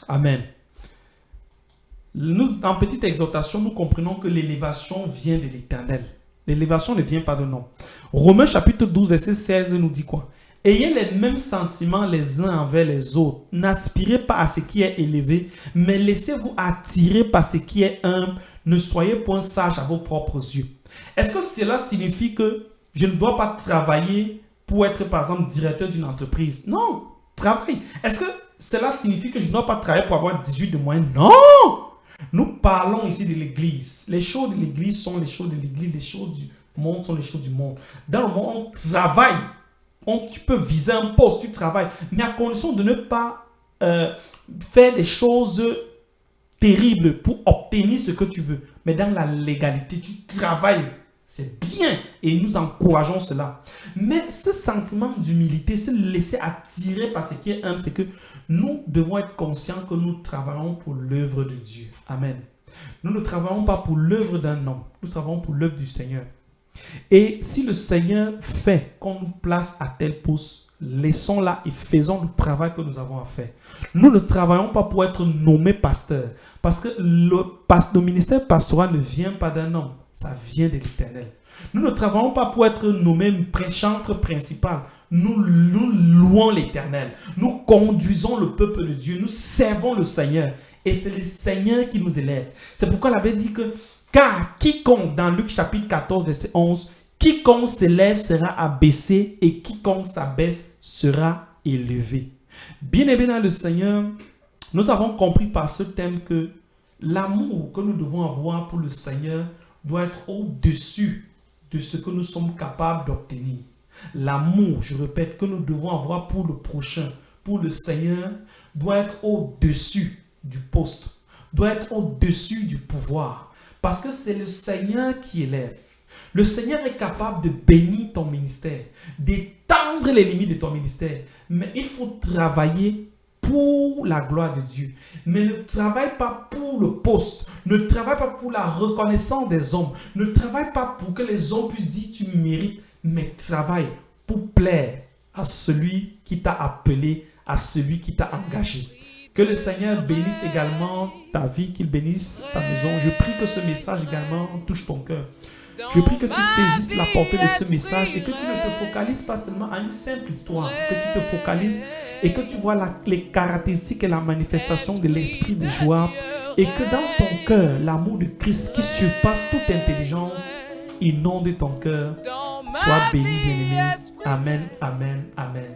Amen. Nous, en petite exhortation, nous comprenons que l'élévation vient de l'Éternel. L'élévation ne vient pas de nous. Romains chapitre 12, verset 16 nous dit quoi? Ayez les mêmes sentiments les uns envers les autres. N'aspirez pas à ce qui est élevé, mais laissez-vous attirer par ce qui est humble. Ne soyez point sages à vos propres yeux. Est-ce que cela signifie que je ne dois pas travailler pour être, par exemple, directeur d'une entreprise? Non, travaille. Est-ce que cela signifie que je ne dois pas travailler pour avoir 18 de moyenne? Non! Nous parlons ici de l'Église. Les choses de l'Église sont les choses de l'Église. Les choses du monde sont les choses du monde. Dans le monde, on travaille. Tu peux viser un poste, tu travailles. Mais à condition de ne pas faire des choses terribles pour obtenir ce que tu veux. Mais dans la légalité, tu travailles. C'est bien et nous encourageons cela. Mais ce sentiment d'humilité, se laisser attirer par ce qui est humble, c'est que nous devons être conscients que nous travaillons pour l'œuvre de Dieu. Amen. Nous ne travaillons pas pour l'œuvre d'un homme, nous travaillons pour l'œuvre du Seigneur. Et si le Seigneur fait qu'on nous place à tel poste, laissons-la et faisons le travail que nous avons à faire. Nous ne travaillons pas pour être nommés pasteurs, parce que le ministère pastoral ne vient pas d'un homme, ça vient de l'Éternel. Nous ne travaillons pas pour être nommés chantre principal. Nous louons l'Éternel. Nous conduisons le peuple de Dieu. Nous servons le Seigneur. Et c'est le Seigneur qui nous élève. C'est pourquoi la Bible dit que car quiconque, dans Luc chapitre 14, verset 11, quiconque s'élève sera abaissé et quiconque s'abaisse sera élevé. Bien-aimés dans le Seigneur, nous avons compris par ce thème que l'amour que nous devons avoir pour le Seigneur doit être au-dessus de ce que nous sommes capables d'obtenir. L'amour, je répète, que nous devons avoir pour le prochain, pour le Seigneur, doit être au-dessus du poste, doit être au-dessus du pouvoir. Parce que c'est le Seigneur qui élève. Le Seigneur est capable de bénir ton ministère, d'étendre les limites de ton ministère. Mais il faut travailler pour la gloire de Dieu. Mais ne travaille pas pour le poste. Ne travaille pas pour la reconnaissance des hommes. Ne travaille pas pour que les hommes puissent dire tu mérites. Mais travaille pour plaire à celui qui t'a appelé, à celui qui t'a engagé. Que le Seigneur bénisse également ta vie, qu'il bénisse ta maison. Je prie que ce message également touche ton cœur. Je prie que tu saisisses la portée de ce message et que tu ne te focalises pas seulement à une simple histoire, que tu te focalises et que tu vois les caractéristiques et la manifestation de l'esprit de joie et que dans ton cœur, l'amour de Christ qui surpasse toute intelligence inonde ton cœur. Sois béni, bien-aimé. Amen, amen, amen.